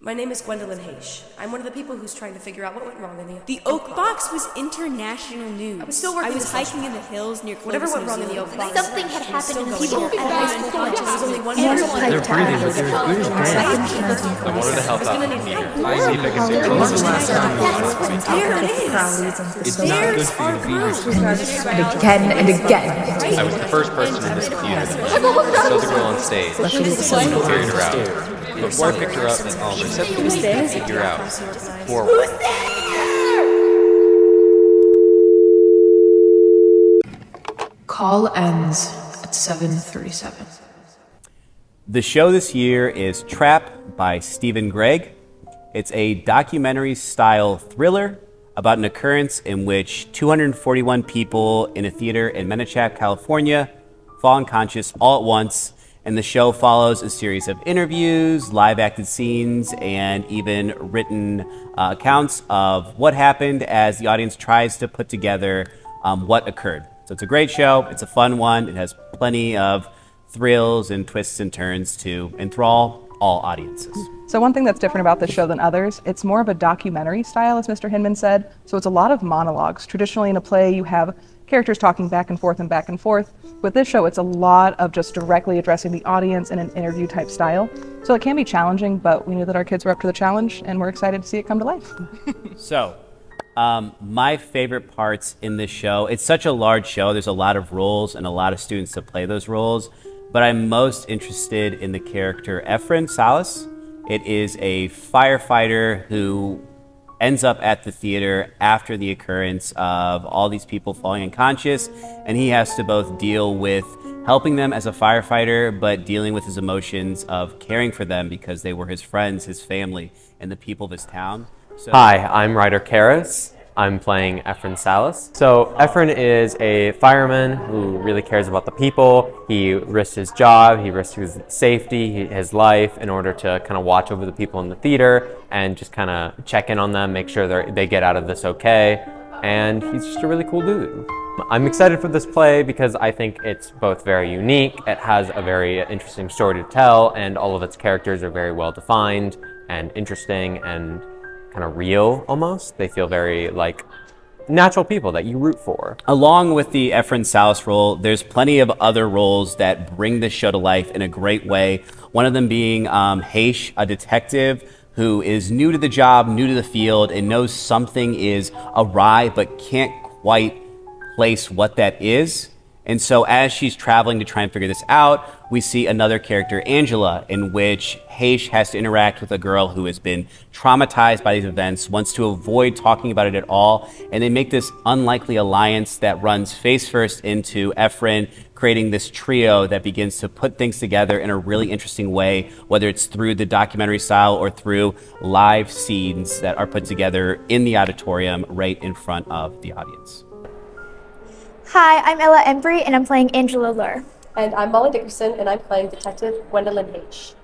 My name is Gwendolyn Haish. I'm one of the people who's trying to figure out what went wrong in The Oak Box was international news. I was still working. I was hiking in the hills near Whatever Clovis, went wrong in the Oak Box. Something had happened in the People people at high school college. There was only one They're breathing, but they're good as dead. I wanted to help out. See if I can figure It's not good for you to be here. Again and again. I was the first person in this theater. Saw the girl on stage. Carried her out. Before I picked her up, all the receptionists could figure out. Forward. Call ends at 7:37. The show this year is Trap by Stephen Gregg. It's a documentary-style thriller about an occurrence in which 241 people in a theater in Menachak, California, fall unconscious all at once, and the show follows a series of interviews, live-acted scenes, and even written accounts of what happened as the audience tries to put together what occurred. So it's a great show. It's a fun one. It has plenty of thrills and twists and turns to enthrall all audiences. So one thing that's different about this show than others, it's more of a documentary style, as Mr. Hinman said. So it's a lot of monologues. Traditionally in a play, you have characters talking back and forth and back and forth. With this show, it's a lot of just directly addressing the audience in an interview type style. So it can be challenging, but we knew that our kids were up to the challenge and we're excited to see it come to life. So, my favorite parts in this show, it's such a large show, there's a lot of roles and a lot of students to play those roles, but I'm most interested in the character Efren Salas. It is a firefighter who ends up at the theater after the occurrence of all these people falling unconscious, and he has to both deal with helping them as a firefighter, but dealing with his emotions of caring for them because they were his friends, his family, and the people of his town. So, Hi, I'm Ryder Karras. I'm playing Efren Salas. So Efren is a fireman who really cares about the people. He risks his job, he risks his safety, his life in order to kind of watch over the people in the theater and just kind of check in on them, make sure they get out of this okay. And he's just a really cool dude. I'm excited for this play because I think it's both very unique, it has a very interesting story to tell, and all of its characters are very well defined and interesting and kind of real almost. They feel very like natural people that you root for. along with the Efren Salas role, there's plenty of other roles that bring this show to life in a great way. One of them being Haish, a detective who is new to the job, new to the field, and knows something is awry but can't quite place what that is. And so as she's traveling to try and figure this out, we see another character, Angela, in which Haish has to interact with a girl who has been traumatized by these events, wants to avoid talking about it at all, and they make this unlikely alliance that runs face first into Efren, creating this trio that begins to put things together in a really interesting way, whether it's through the documentary style or through live scenes that are put together in the auditorium right in front of the audience. Hi, I'm Ella Embry, and I'm playing Angela Lure. And I'm Molly Dickerson, and I'm playing Detective Gwendolyn Haish.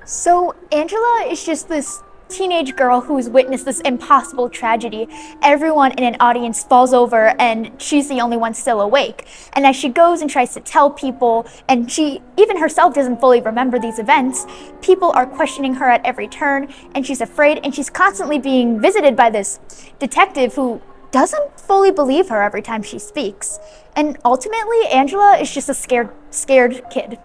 So Angela is just this teenage girl who's witnessed this impossible tragedy. Everyone in an audience falls over, and she's the only one still awake. And as she goes and tries to tell people, and she even herself doesn't fully remember these events, people are questioning her at every turn, and she's afraid, and she's constantly being visited by this detective who doesn't fully believe her every time she speaks. And ultimately, Angela is just a scared kid.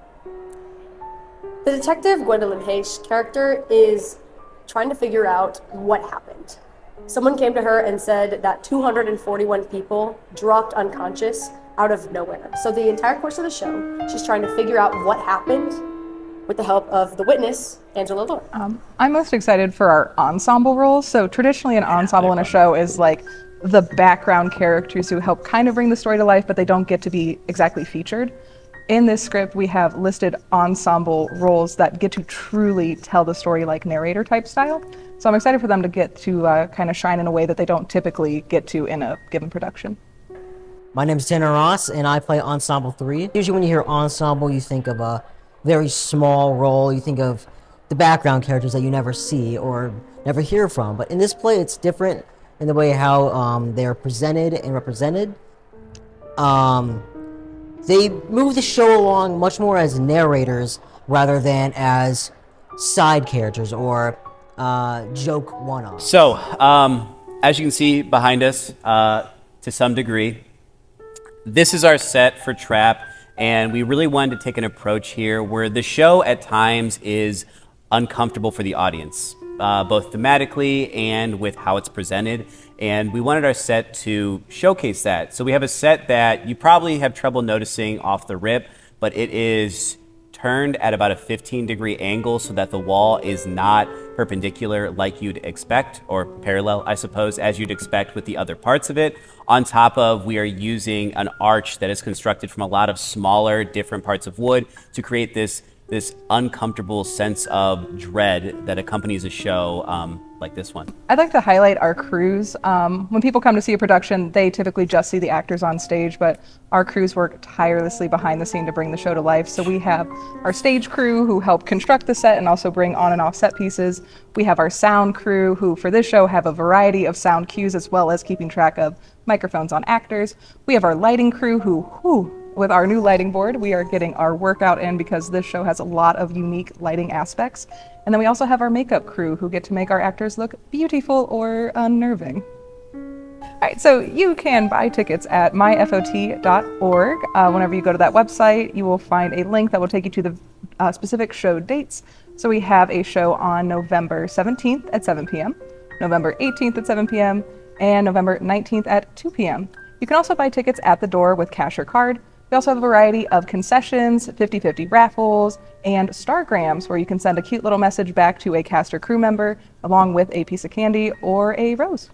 The detective Gwendolyn Haish character is trying to figure out what happened. Someone came to her and said that 241 people dropped unconscious out of nowhere. So the entire course of the show, she's trying to figure out what happened with the help of the witness, Angela Lure. I'm most excited for our ensemble roles. So traditionally an ensemble in a show is like the background characters who help kind of bring the story to life, but they don't get to be exactly featured. In this script, we have listed ensemble roles that get to truly tell the story like narrator type style. So I'm excited for them to get to kind of shine in a way that they don't typically get to in a given production. My name is Tanner Ross, and I play Ensemble 3. Usually when you hear ensemble, you think of a very small role. You think of the background characters that you never see or never hear from. But in this play, it's different in the way how they're presented and represented. They move the show along much more as narrators rather than as side characters or joke one-off. So, as you can see behind us, to some degree, this is our set for Trap, and we really wanted to take an approach here where the show at times is uncomfortable for the audience, both thematically and with how it's presented, and we wanted our set to showcase that. So we have a set that you probably have trouble noticing off the rip, but it is turned at about a 15-degree angle so that the wall is not perpendicular like you'd expect, or parallel, I suppose, as you'd expect with the other parts of it. On top of, we are using an arch that is constructed from a lot of smaller, different parts of wood to create this uncomfortable sense of dread that accompanies a show like this one. I'd like to highlight our crews. When people come to see a production, they typically just see the actors on stage, but our crews work tirelessly behind the scene to bring the show to life. So we have our stage crew who help construct the set and also bring on and off set pieces. We have our sound crew who for this show have a variety of sound cues as well as keeping track of microphones on actors. We have our lighting crew who with our new lighting board, we are getting our workout in because this show has a lot of unique lighting aspects. And then we also have our makeup crew who get to make our actors look beautiful or unnerving. All right, so you can buy tickets at myfot.org. Whenever you go to that website, you will find a link that will take you to the specific show dates. So we have a show on November 17th at 7 p.m., November 18th at 7 p.m., and November 19th at 2 p.m. You can also buy tickets at the door with cash or card. We also have a variety of concessions, 50-50 raffles, and stargrams where you can send a cute little message back to a cast or crew member along with a piece of candy or a rose.